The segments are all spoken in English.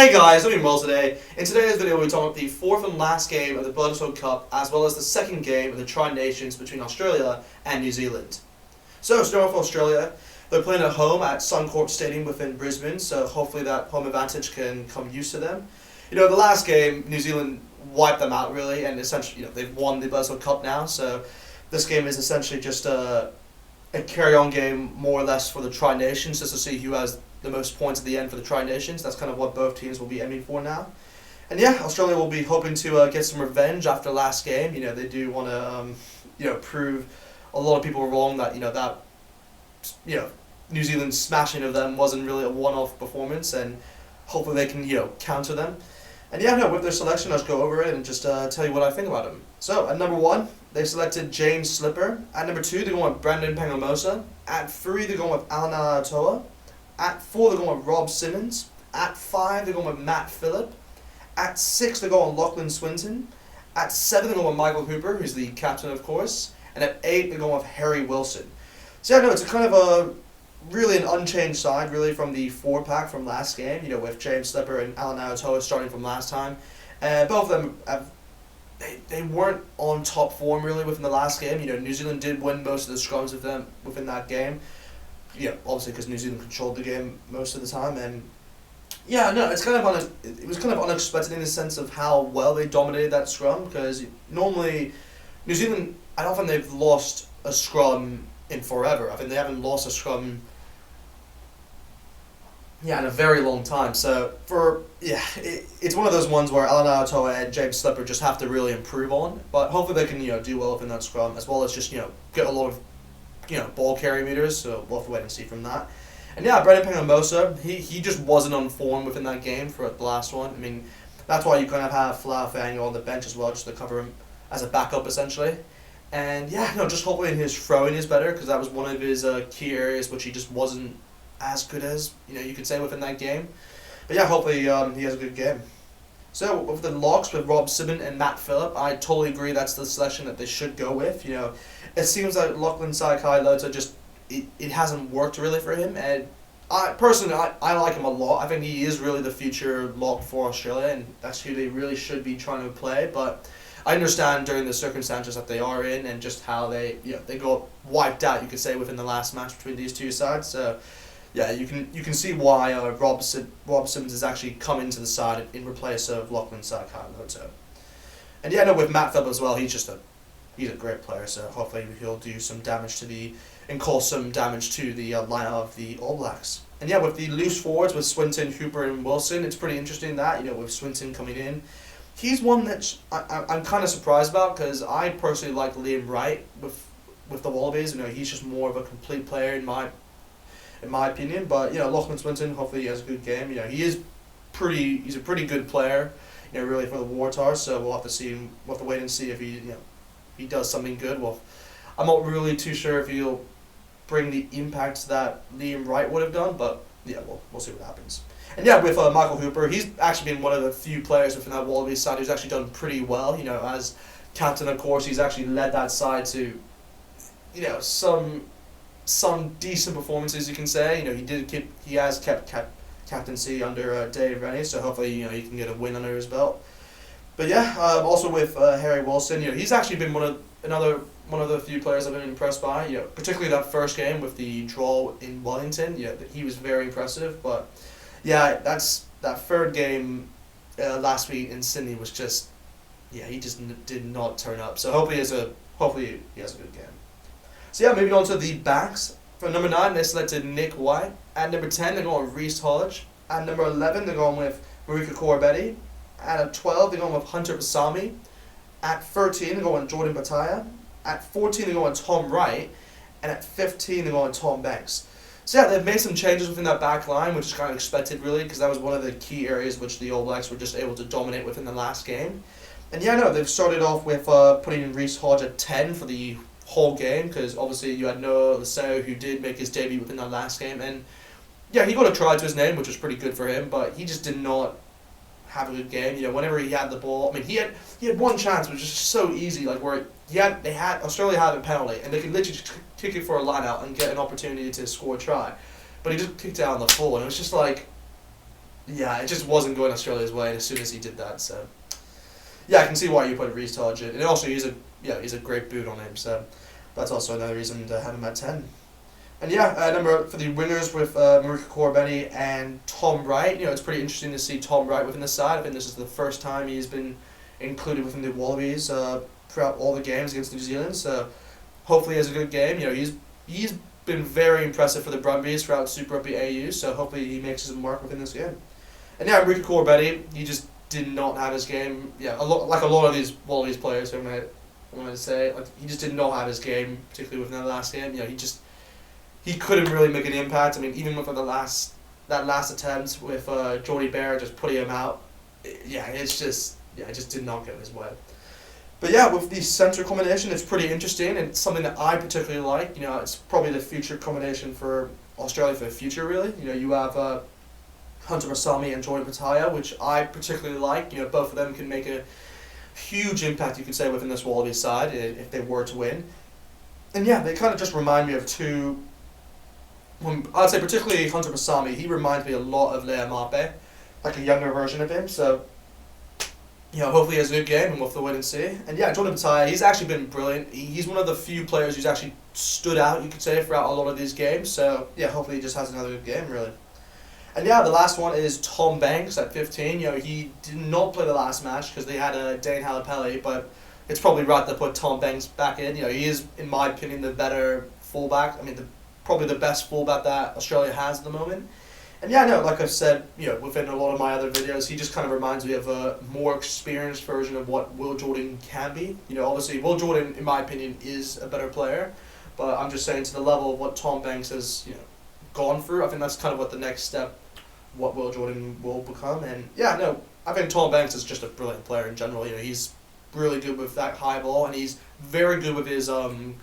Hey guys, I'm doing well today. In today's video we're talking about the fourth and last game of the Bledisloe Cup as well as the second game of the Tri-Nations between Australia and New Zealand. So, starting off Australia, they're playing at home at Suncorp Stadium within Brisbane, so hopefully that home advantage can come used to them. The last game, New Zealand wiped them out really, and essentially, they've won the Bledisloe Cup now, so this game is essentially just a carry-on game more or less for the Tri-Nations, just to see who has the most points at the end for the Tri-Nations. That's kind of what both teams will be aiming for now. And yeah, Australia will be hoping to get some revenge after last game. They do want to, prove a lot of people wrong that, New Zealand's smashing of them wasn't really a one-off performance, and hopefully they can, counter them. And yeah, with their selection, let's go over it and just tell you what I think about them. So, at number 1, they selected James Slipper. At number 2, they're going with Brandon Pengamosa. At 3, they're going with Alana Atoa. At 4, they're going with Rob Simmons. At 5, they're going with Matt Phillip. At 6, they're going with Lachlan Swinton. At 7, they're going with Michael Hooper, who's the captain, of course. And at 8, they're going with Harry Wilson. So yeah, it's a kind of really an unchanged side, really, from the 4-pack from last game, with James Slipper and Alana Atoa starting from last time. Both of them they weren't on top form, really, within the last game. New Zealand did win most of the scrums of them within that game. Obviously because New Zealand controlled the game most of the time, and it was kind of unexpected in the sense of how well they dominated that scrum, because normally New Zealand, I don't think they've lost a scrum in forever. I think they haven't lost a scrum in a very long time. So it's one of those ones where Alana Atoa and James Slipper just have to really improve on, but hopefully they can do well within that scrum, as well as just get a lot of ball carry meters, so we'll have to wait and see from that. And Brandon Pengamosa, he just wasn't on form within that game for the last one. I mean, that's why you kind of have Flau on the bench as well, just to cover him as a backup, essentially. And just hopefully his throwing is better, because that was one of his key areas which he just wasn't as good as, you could say, within that game. But hopefully he has a good game. So, with the locks with Rob Simmons and Matt Phillip, I totally agree that's the selection that they should go with. It seems like Lachlan Saikai-Lota just, it hasn't worked really for him, and I like him a lot. I think he is really the future lock for Australia, and that's who they really should be trying to play, but I understand during the circumstances that they are in, and just how they got wiped out, you could say, within the last match between these two sides, so you can see why Rob Simmons has actually come into the side in replace of Lachlan Saikai-Lota. And with Matt Phillip as well, he's a great player, so hopefully he'll do some damage and cause some damage to the line of the All Blacks. And with the loose forwards with Swinton, Hooper, and Wilson, it's pretty interesting that, with Swinton coming in. He's one that I'm kind of surprised about, because I personally like Liam Wright with the Wallabies. He's just more of a complete player in my opinion. But Lachlan Swinton, hopefully he has a good game. He's a pretty good player, really, for the Waratahs. So we'll have to wait and see if he does something good. Well, I'm not really too sure if he'll bring the impact that Liam Wright would have done, but we'll see what happens. And with Michael Hooper, he's actually been one of the few players within that Wallabies side who's actually done pretty well. As captain, of course, he's actually led that side to, some decent performances, you can say. He has kept captaincy under Dave Rennie, so hopefully he can get a win under his belt. But also with Harry Wilson, he's actually been one of the few players I've been impressed by. Particularly that first game with the draw in Wellington. He was very impressive. But that third game last week in Sydney was just he just did not turn up. So hopefully he has a good game. So moving on to the backs. For number 9, they selected Nick White. At number 10, they're going with Reece Hodge. At number 11, they're going with Marika Koroibete. At 12, they're going with Hunter Pasami. At 13, they're going with Jordan Bataya. At 14, they're going with Tom Wright. And at 15, they're going with Tom Banks. So they've made some changes within that back line, which is kind of expected, really, because that was one of the key areas which the All Blacks were just able to dominate within the last game. And they've started off with putting in Reece Hodge at 10 for the whole game, because obviously you had Noah Laseo, who did make his debut within that last game, and he got a try to his name, which was pretty good for him, but he just did not have a good game. Whenever he had the ball, I mean, he had one chance, which was just so easy, like where Australia had a penalty, and they could literally just kick it for a line out and get an opportunity to score a try, but he just kicked it out on the full, and it was just like, yeah, it just wasn't going Australia's way as soon as he did that. So yeah, I can see why you put Reece Hodge in. And also, he's a great boot on him. So that's also another reason to have him at 10. And yeah, number for the wingers with Marika Corbeny and Tom Wright. It's pretty interesting to see Tom Wright within the side. I think this is the first time he's been included within the Wallabies throughout all the games against New Zealand. So hopefully he has a good game. He's been very impressive for the Brumbies throughout Super Rugby AU. So hopefully he makes his mark within this game. And yeah, Marika Corbeny, he just did not have his game. Yeah, like a lot of these Wallabies players, I'm going to say, like, he just did not have his game, particularly within the last game. He couldn't really make an impact. I mean, even with that last attempt with Jordy Bear just putting him out, it just did not get his way. But yeah, with the centre combination, it's pretty interesting. It's something that I particularly like. It's probably the future combination for Australia for the future, really. You have Hunter Masami and Jordan Pataya, which I particularly like. Both of them can make a huge impact, you could say, within this Wallabies side if they were to win. And yeah, they kind of just remind me of two. I'd say particularly Hunter Masami, he reminds me a lot of Lea Mape, like a younger version of him. So, hopefully he has a good game and we'll have to wait and see. And yeah, Jordan Pataya, he's actually been brilliant. He's one of the few players who's actually stood out, you could say, throughout a lot of these games. So yeah, hopefully he just has another good game, really. And yeah, the last one is Tom Banks at 15. He did not play the last match because they had Dane Halapelli, but it's probably right to put Tom Banks back in. He is, in my opinion, the better fullback. I mean, probably the best fullback that Australia has at the moment. And yeah, no, like I've said, within a lot of my other videos, he just kind of reminds me of a more experienced version of what Will Jordan can be. Obviously, Will Jordan, in my opinion, is a better player, but I'm just saying to the level of what Tom Banks has, gone through, I think that's kind of what the next step, what Will Jordan will become. And yeah, no, I think Tom Banks is just a brilliant player in general. He's really good with that high ball, and he's very good with his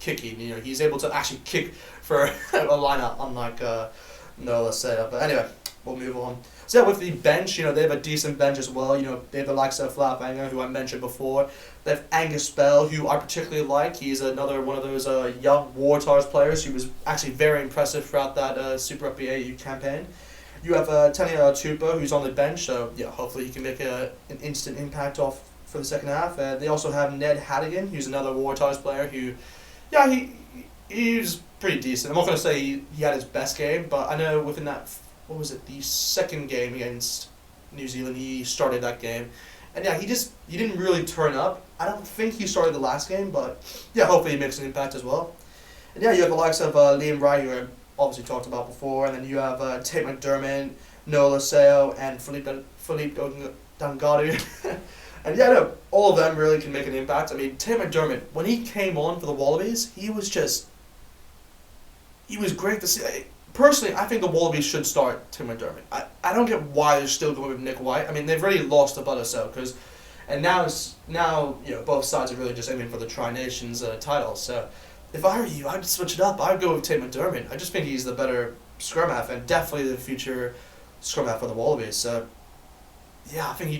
kicking. He's able to actually kick for a line-out, unlike Noah Seo. But anyway, we'll move on. So yeah, with the bench, they have a decent bench as well. They have the likes of Flapanga, who I mentioned before. They have Angus Bell, who I particularly like. He's another one of those young Waratahs players who was actually very impressive throughout that Super Rugby AU campaign. You have Tania Tupa, who's on the bench, so yeah, hopefully he can make an instant impact off for the second half. They also have Ned Hadigan, who's another Waratahs player who, yeah, he's pretty decent. I'm not going to say he had his best game, but I know within that, the second game against New Zealand, he started that game. And yeah, he didn't really turn up. I don't think he started the last game, but yeah, hopefully he makes an impact as well. And yeah, you have the likes of Liam Wright, who I obviously talked about before, and then you have Tate McDermott, Noah Seo, and Philippe Dangadu. And yeah, no, all of them really can make an impact. I mean, Tate McDermott, when he came on for the Wallabies, he was great to see. Personally, I think the Wallabies should start Tate McDermott. I don't get why they're still going with Nick White. I mean, they've already lost to Bledisloe, and now both sides are really just aiming for the Tri-Nations title. So if I were you, I'd switch it up. I'd go with Tate McDermott. I just think he's the better scrum half and definitely the future scrum half for the Wallabies. So yeah, I think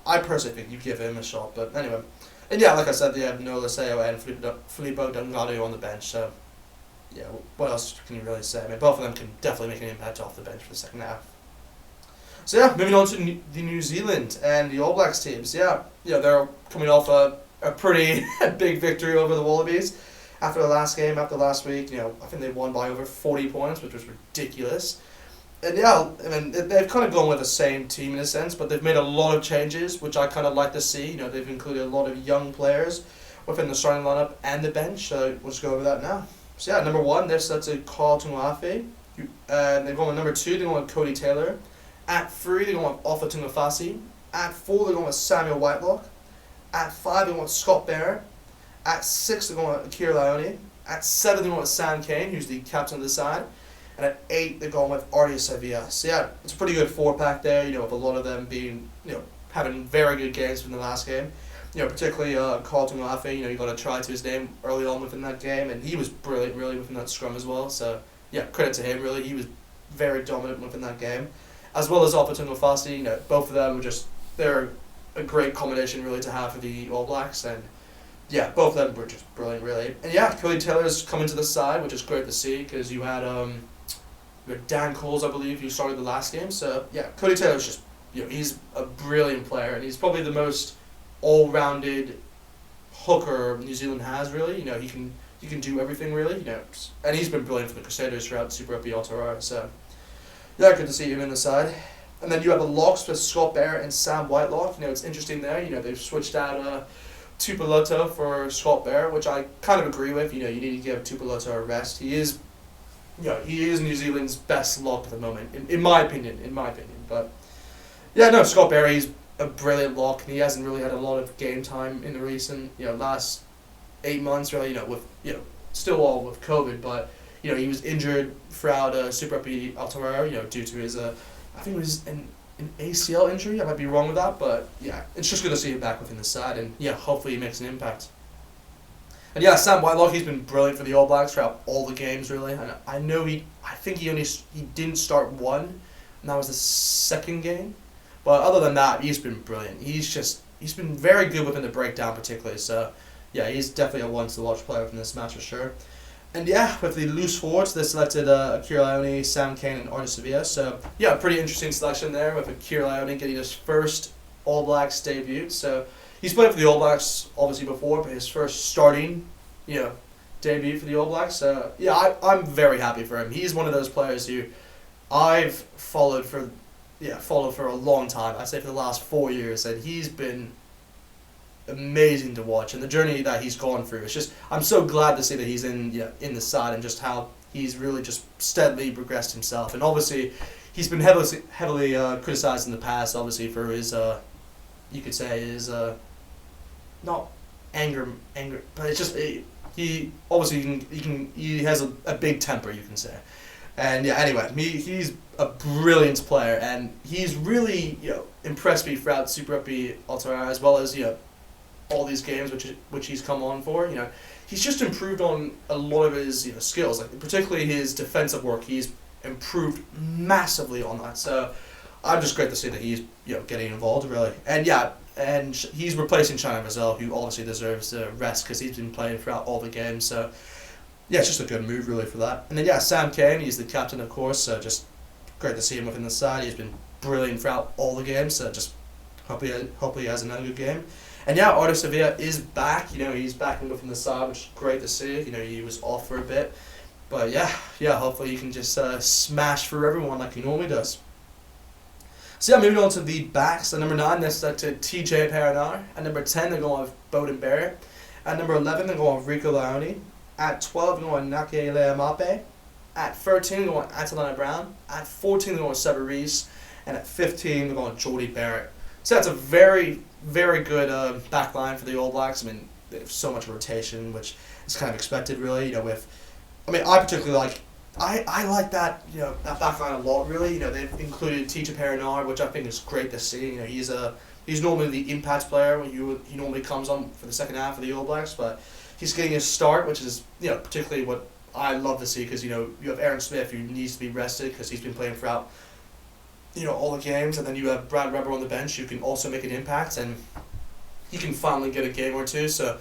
I personally think you give him a shot. But anyway, and yeah, like I said, they have Noah Seo and Filippo Dangadu on the bench. So yeah, what else can you really say? I mean, both of them can definitely make an impact off the bench for the second half. So yeah, moving on to the New Zealand and the All Blacks teams. Yeah, they're coming off a pretty big victory over the Wallabies after the last game, after last week. I think they won by over 40 points, which was ridiculous. And yeah, I mean, they've kind of gone with the same team in a sense, but they've made a lot of changes, which I kind of like to see. They've included a lot of young players within the starting lineup and the bench, so we'll just go over that now. So yeah, number 1, they're set to Carl Tungafe. They're going with number 2, they're going with Cody Taylor. At 3, they're going with Ofa Tungafasi. At 4, they're going with Samuel Whitelock. At 5, they're going with Scott Barrett. At 6, they're going with Akira Lione. At 7, they're going with Sam Kane, who's the captain of the side. And at 8, they're going with Artie Sevilla. So yeah, it's a pretty good 4-pack there, with a lot of them being, having very good games from the last game. Particularly Carlton Laffey, you got to try to his name early on within that game, and he was brilliant really within that scrum as well. So yeah, credit to him really. He was very dominant within that game. As well as Opportunity Fasti, both of them were they're a great combination really to have for the All Blacks, and yeah, both of them were just brilliant really. And yeah, Cody Taylor's coming to the side, which is great to see, because you had Dan Coles, I believe, who started the last game. So yeah, Cody Taylor's just he's a brilliant player, and he's probably the most all-rounded hooker New Zealand has. Really, he can do everything really. And he's been brilliant for the Crusaders throughout Super Rugby Aotearoa. So yeah, good to see him in the side. And then you have the locks with Scott Barrett and Sam Whitelock. It's interesting there. They've switched out Tupoloto for Scott Barrett, which I kind of agree with. You need to give Tupoloto a rest. He is New Zealand's best lock at the moment, in my opinion. But yeah, no, Scott Barrett, he's a brilliant lock, and he hasn't really had a lot of game time in the recent last 8 months. Really, with still all with COVID, but he was injured throughout Super Rugby Aotearoa, due to his I think it was an ACL injury. I might be wrong with that, but yeah, it's just good to see him back within the side, and yeah, hopefully he makes an impact. And yeah, Sam Whitelock, he's been brilliant for the All Blacks throughout all the games, really. And I know he didn't start one, and that was the second game. But other than that, he's been brilliant. He's been very good within the breakdown, particularly. So yeah, he's definitely a once-to-watch player from this match for sure. And yeah, with the loose forwards, they selected Akira Ione, Sam Cane, and Artis Sevilla. So yeah, pretty interesting selection there, with Akira Ione getting his first All Blacks debut. So he's played for the All Blacks obviously before, but his first starting, debut for the All Blacks. So yeah, I'm very happy for him. He's one of those players who I've followed for a long time. I'd say for the last 4 years, and he's been amazing to watch, and the journey that he's gone through. It's just, I'm so glad to see that he's in the side, and just how he's really just steadily progressed himself. And obviously, he's been heavily criticized in the past, obviously for his you could say his not anger, but it's just he obviously he has a big temper, you can say. And yeah, anyway, he's a brilliant player, and he's really impressed me throughout Super Rugby Aotearoa, as well as all these games which he's come on for. He's just improved on a lot of his skills, like particularly his defensive work. He's improved massively on that. So I'm just great to see that he's getting involved, really. And yeah, and he's replacing China Brazil, who obviously deserves the rest because he's been playing throughout all the games. So yeah, it's just a good move really for that. And then yeah, Sam Cane, he's the captain, of course. So just great to see him within the side. He's been brilliant throughout all the games. So just hopefully he has another good game. And yeah, Artis Sevilla is back. He's back within the side, which is great to see. He was off for a bit, but yeah, hopefully he can just smash through everyone like he normally does. So yeah, moving on to the backs. At number 9, they're selected TJ Perinar. At number 10, they're going with Bowden Barrett. At number 11, they're going with Rico Leone. At 12, they're going with Nake Leamape. At 13, they're going with Atalanta Brown. At 14, they're going with Sever Reece. And at 15, they're going with Geordie Barrett. So that's a very, very good back line for the All Blacks. I mean, they have so much rotation, which is kind of expected, really. I particularly like. I like that that back line a lot, really. They've included TJ Perinar, which I think is great to see. He's normally the impact player when he normally comes on for the second half of the All Blacks, but he's getting his start, which is particularly what I love to see, because you have Aaron Smith, who needs to be rested because he's been playing throughout all the games, and then you have Brad Weber on the bench who can also make an impact, and he can finally get a game or two, so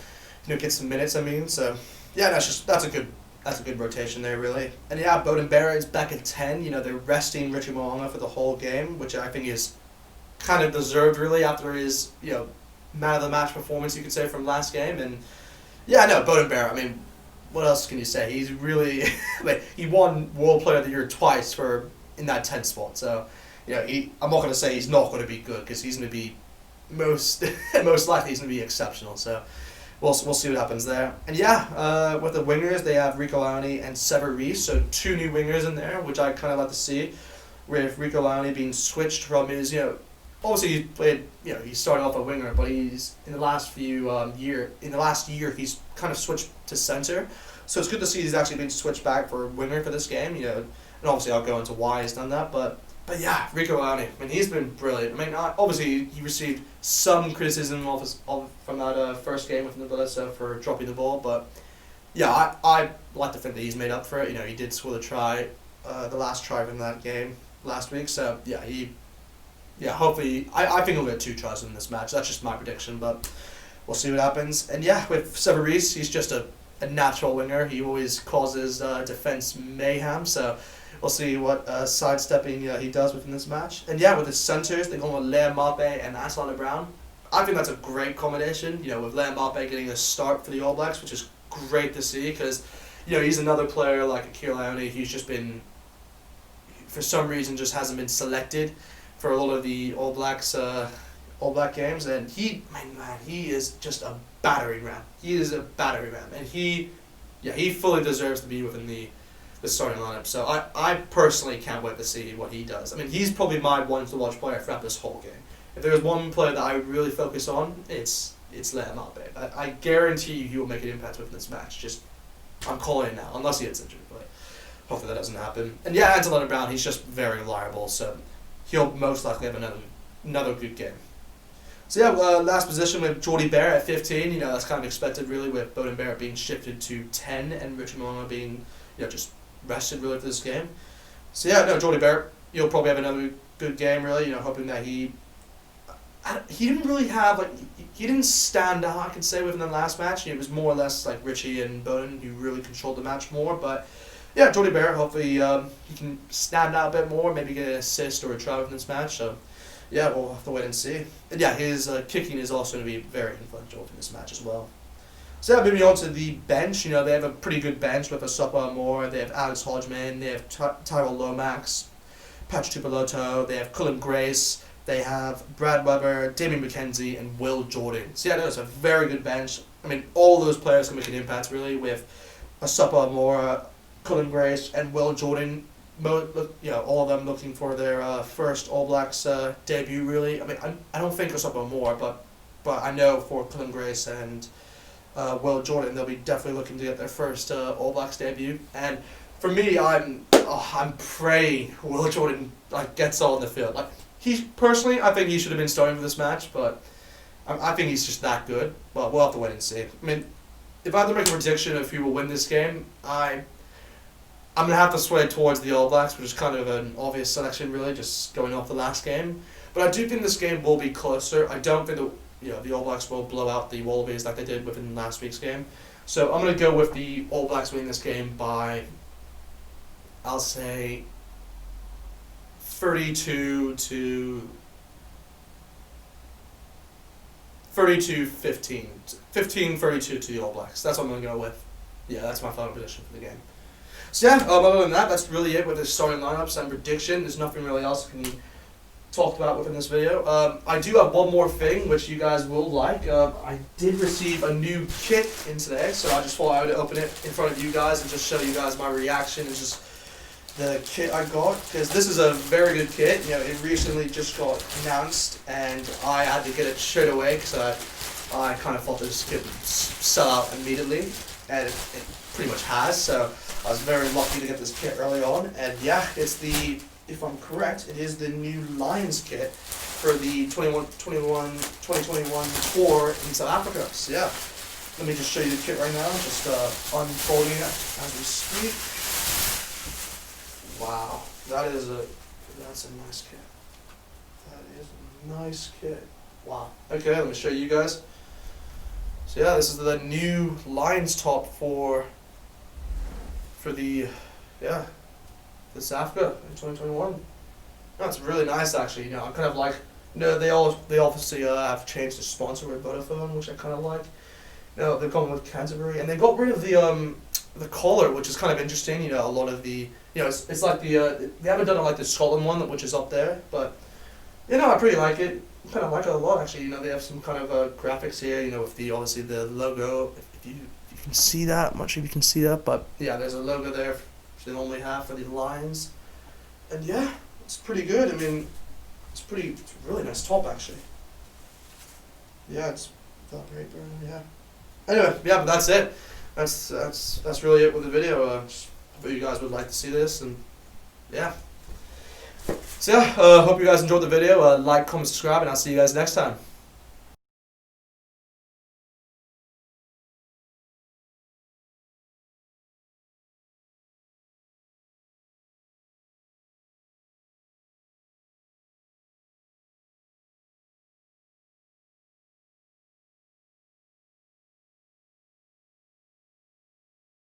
get some minutes. So yeah, that's a good rotation there, really. And yeah, Bowden Barrett is back at 10. They're resting Richie Mo'unga for the whole game, which I think is kind of deserved, really, after his man of the match performance, you could say, from last game. And yeah, no, Bowden Barrett, I mean, what else can you say? He's really he won World Player of the Year twice in that 10th spot. So I'm not going to say he's not going to be good, because he's going to be most likely he's going to be exceptional. So we'll see what happens there. And yeah, with the wingers, they have Rico Leone and Sever Reece, so 2 new wingers in there, which I kind of like to see. With Rico Leone being switched from his obviously he played he started off a winger, but he's in the last year he's kind of switched to centre. So it's good to see he's actually been switched back for a winger for this game. And obviously I'll go into why he's done that, but yeah, Rico Leone, I mean, he's been brilliant. I mean, obviously he received some criticism from that first game with Bledisloe for dropping the ball, but yeah, I like to think that he's made up for it. He did score the last try from that game last week. So yeah, hopefully I think he'll get 2 tries in this match. That's just my prediction, but we'll see what happens. And yeah, with Sever Reece, he's just a natural winger. He always causes defense mayhem. So we'll see what sidestepping he does within this match. And yeah, with his centres, they're going with Liam Mbappe and Aslan Brown. I think that's a great combination, with Liam Mbappe getting a start for the All Blacks, which is great to see because, he's another player like Akil Ione who's just been, for some reason, just hasn't been selected for a lot of the All Blacks All Black games, and he is just a battering ram. He is a battering ram, and he fully deserves to be within the starting lineup. So I personally can't wait to see what he does. I mean, he's probably my one to watch player throughout this whole game. If there's one player that I would really focus on, it's Liam Mbappe. I guarantee you he will make an impact within this match. Just, I'm calling it now, unless he gets injured, but hopefully that doesn't happen. And yeah, Anton Brown, he's just very reliable, so he'll most likely have another good game. So yeah, last position with Jordie Barrett at 15. That's kind of expected really, with Beauden Barrett being shifted to 10 and Richard Mo'unga being just rested really for this game. So yeah, no, Jordie Barrett, he'll probably have another good game really. Hoping that he didn't really have he didn't stand out, I could say, within the last match. It was more or less like Richie and Beauden who really controlled the match more. But yeah, Jordie Barrett, hopefully he can stand out a bit more, maybe get an assist or a try within this match. So yeah, we'll have to wait and see. And yeah, his kicking is also going to be very influential in this match as well. So yeah, moving on to the bench. They have a pretty good bench with Asapa Moore. They have Alex Hodgman. They have Tyrell Lomax, Patrick Tupoloto. They have Cullen Grace. They have Brad Weber, Damien McKenzie, and Will Jordan. So yeah, no, it's a very good bench. I mean, all those players can make an impact really, with Asapa Moore, Cullen Grace, and Will Jordan. All of them looking for their first All Blacks debut really. I mean, I don't think Asapa Moore, but I know for Cullen Grace and Will Jordan, they'll be definitely looking to get their first All Blacks debut. And for me, I'm praying Will Jordan gets all in the field. I think he should have been starting for this match, but I think he's just that good. But we'll have to wait and see. I mean, if I had to make a prediction of who will win this game, I'm gonna have to sway towards the All Blacks, which is kind of an obvious selection, really, just going off the last game. But I do think this game will be closer. I don't think the All Blacks will blow out the Wallabies like they did within last week's game. So I'm gonna go with the All Blacks winning this game by, I'll say, 32 to 15. 15-32 to the All Blacks. That's what I'm gonna go with. Yeah, that's my final prediction for the game. So yeah, other than that, that's really it with the starting lineups and prediction. There's nothing really else we can talk about within this video. I do have one more thing which you guys will like. I did receive a new kit in today, so I just thought I would open it in front of you guys and just show you guys my reaction and just the kit I got, because this is a very good kit. It recently just got announced and I had to get it straight away because I kind of thought this kit would sell out immediately, and it pretty much has. So I was very lucky to get this kit early on, and yeah, it's if I'm correct, it is the new Lions kit for the 2021 tour in South Africa. So yeah, let me just show you the kit right now, just unfolding it as we speak. Wow, that's a nice kit. That is a nice kit. Wow. Okay, let me show you guys. So yeah, this is the new Lions top for the South Africa in 2021. That's really nice actually. I'm kind of like, they obviously have changed the sponsor with Vodafone, which I kind of like. They've gone with Canterbury, and they got rid of the collar, which is kind of interesting. A lot of the it's like they haven't done it like the Scotland one, which is up there, but I pretty like it. I kind of like it a lot actually. They have some kind of graphics here. With obviously the logo. If you can see that, I'm not sure if you can see that, but yeah, there's a logo there which they normally have for the Lions, and yeah, it's pretty good. I mean, it's a really nice top actually. Yeah, it's that great, yeah. Anyway, yeah, but that's it. That's really it with the video. I thought you guys would like to see this, and yeah. So yeah, hope you guys enjoyed the video. Like, comment, subscribe, and I'll see you guys next time.